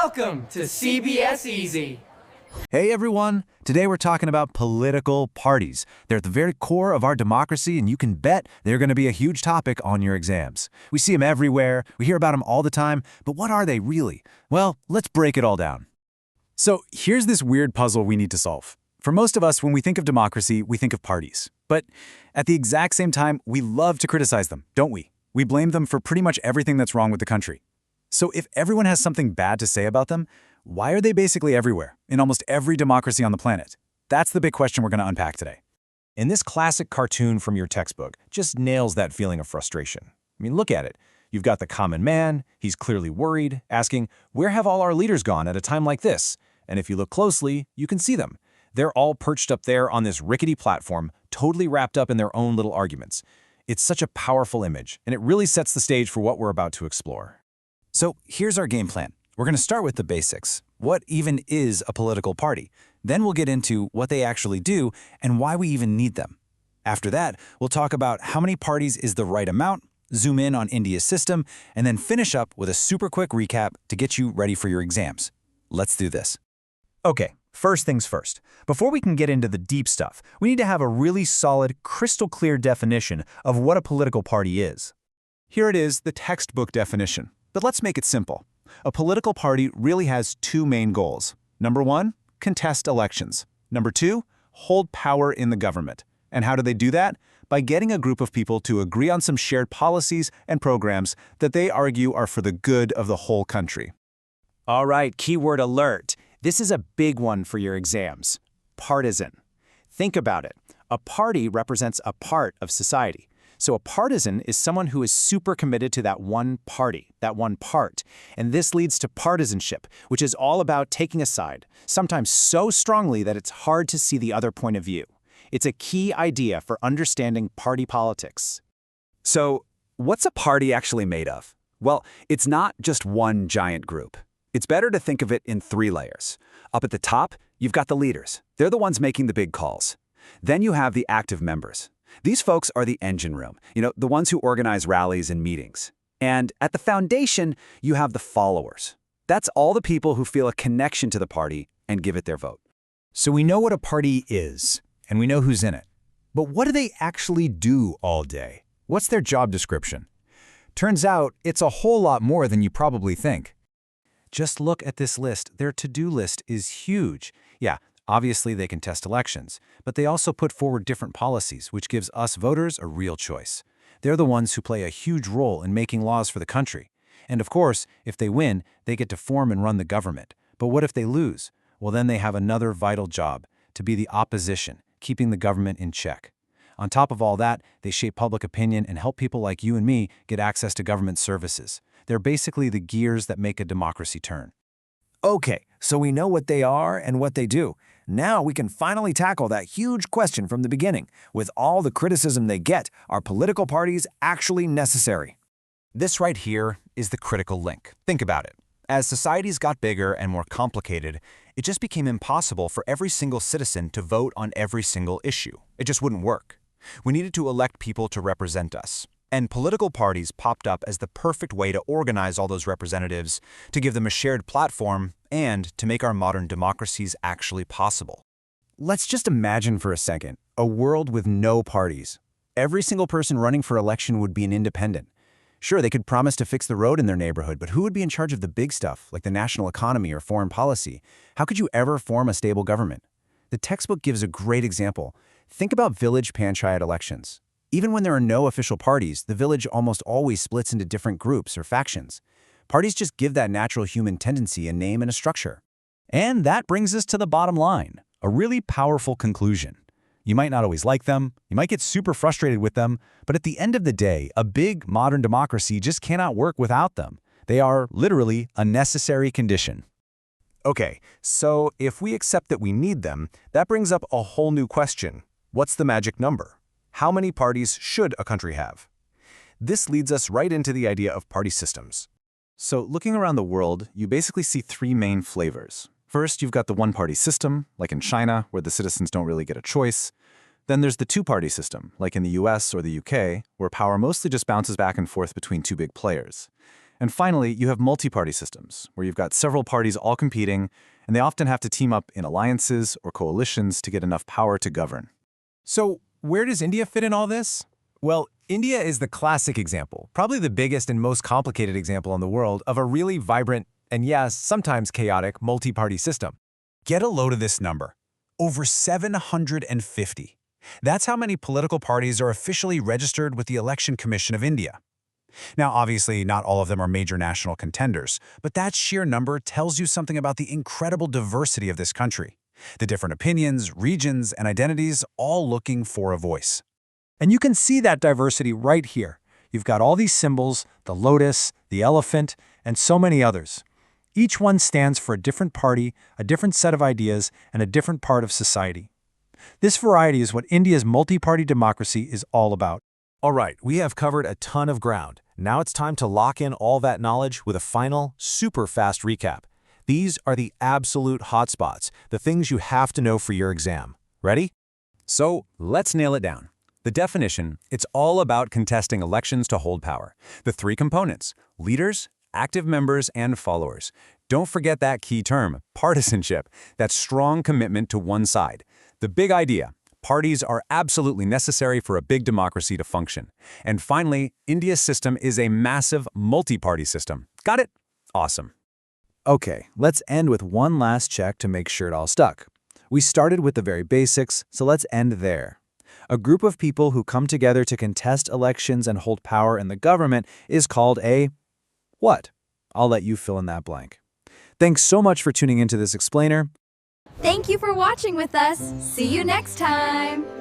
Welcome to CBS Easy. Hey everyone! Today we're talking about political parties. They're at the very core of our democracy, and you can bet they're going to be a huge topic on your exams. We see them everywhere, we hear about them all the time, but what are they really? Well, let's break it all down. So here's this weird puzzle we need to solve. For most of us, when we think of democracy, we think of parties. But at the exact same time, we love to criticize them, don't we? We blame them for pretty much everything that's wrong with the country. So if everyone has something bad to say about them, why are they basically everywhere, in almost every democracy on the planet? That's the big question we're going to unpack today. And this classic cartoon from your textbook just nails that feeling of frustration. I mean, look at it. You've got the common man, he's clearly worried, asking, where have all our leaders gone at a time like this? And if you look closely, you can see them. They're all perched up there on this rickety platform, totally wrapped up in their own little arguments. It's such a powerful image, and it really sets the stage for what we're about to explore. So here's our game plan. We're going to start with the basics. What even is a political party? Then we'll get into what they actually do and why we even need them. After that, we'll talk about how many parties is the right amount, zoom in on India's system, and then finish up with a super quick recap to get you ready for your exams. Let's do this. Okay, first things first. Before we can get into the deep stuff, we need to have a really solid, crystal clear definition of what a political party is. Here it is, the textbook definition. But let's make it simple. A political party really has two main goals. Number one, contest elections. Number two, hold power in the government. And how do they do that? By getting a group of people to agree on some shared policies and programs that they argue are for the good of the whole country. All right, keyword alert. This is a big one for your exams. Partisan. Think about it. A party represents a part of society. So a partisan is someone who is super committed to that one party, that one part. And this leads to partisanship, which is all about taking a side, sometimes so strongly that it's hard to see the other point of view. It's a key idea for understanding party politics. So, what's a party actually made of? Well, it's not just one giant group. It's better to think of it in three layers. Up at the top, you've got the leaders. They're the ones making the big calls. Then you have the active members. These folks are the engine room, the ones who organize rallies and meetings. And at the foundation, you have the followers. That's all the people who feel a connection to the party and give it their vote. So we know what a party is, and we know who's in it. But what do they actually do all day? What's their job description? Turns out, it's a whole lot more than you probably think. Just look at this list. Their to-do list is huge. Yeah, obviously they contest elections, but they also put forward different policies, which gives us voters a real choice. They're the ones who play a huge role in making laws for the country. And of course, if they win, they get to form and run the government. But what if they lose? Well, then they have another vital job, to be the opposition, keeping the government in check. On top of all that, they shape public opinion and help people like you and me get access to government services. They're basically the gears that make a democracy turn. Okay, so we know what they are and what they do. Now we can finally tackle that huge question from the beginning. With all the criticism they get, are political parties actually necessary? This right here is the critical link. Think about it. As societies got bigger and more complicated, it just became impossible for every single citizen to vote on every single issue. It just wouldn't work. We needed to elect people to represent us. And political parties popped up as the perfect way to organize all those representatives, to give them a shared platform, and to make our modern democracies actually possible. Let's just imagine for a second a world with no parties. Every single person running for election would be an independent. Sure, they could promise to fix the road in their neighborhood, but who would be in charge of the big stuff, like the national economy or foreign policy? How could you ever form a stable government? The textbook gives a great example. Think about village panchayat elections. Even when there are no official parties, the village almost always splits into different groups or factions. Parties just give that natural human tendency a name and a structure. And that brings us to the bottom line, a really powerful conclusion. You might not always like them, you might get super frustrated with them, but at the end of the day, a big modern democracy just cannot work without them. They are literally a necessary condition. Okay, so if we accept that we need them, that brings up a whole new question. What's the magic number? How many parties should a country have? This leads us right into the idea of party systems. So looking around the world, you basically see three main flavors. First, you've got the one-party system, like in China, where the citizens don't really get a choice. Then there's the two-party system, like in the US or the UK, where power mostly just bounces back and forth between two big players. And finally, you have multi-party systems, where you've got several parties all competing, and they often have to team up in alliances or coalitions to get enough power to govern. So, where does India fit in all this? Well, India is the classic example, probably the biggest and most complicated example in the world of a really vibrant and yes, sometimes chaotic multi-party system. Get a load of this number. Over 750. That's how many political parties are officially registered with the Election Commission of India. Now, obviously, not all of them are major national contenders, but that sheer number tells you something about the incredible diversity of this country. The different opinions, regions, and identities all looking for a voice. And you can see that diversity right here. You've got all these symbols, the lotus, the elephant, and so many others. Each one stands for a different party, a different set of ideas, and a different part of society. This variety is what India's multi-party democracy is all about. All right, we have covered a ton of ground. Now it's time to lock in all that knowledge with a final, super fast recap. These are the absolute hotspots, the things you have to know for your exam. Ready? So, let's nail it down. The definition, it's all about contesting elections to hold power. The three components: leaders, active members, and followers. Don't forget that key term, partisanship, that strong commitment to one side. The big idea: parties are absolutely necessary for a big democracy to function. And finally, India's system is a massive multi-party system. Got it? Awesome. Okay, let's end with one last check to make sure it all stuck. We started with the very basics, so let's end there. A group of people who come together to contest elections and hold power in the government is called a what? I'll let you fill in that blank. Thanks so much for tuning into this explainer. Thank you for watching with us. See you next time.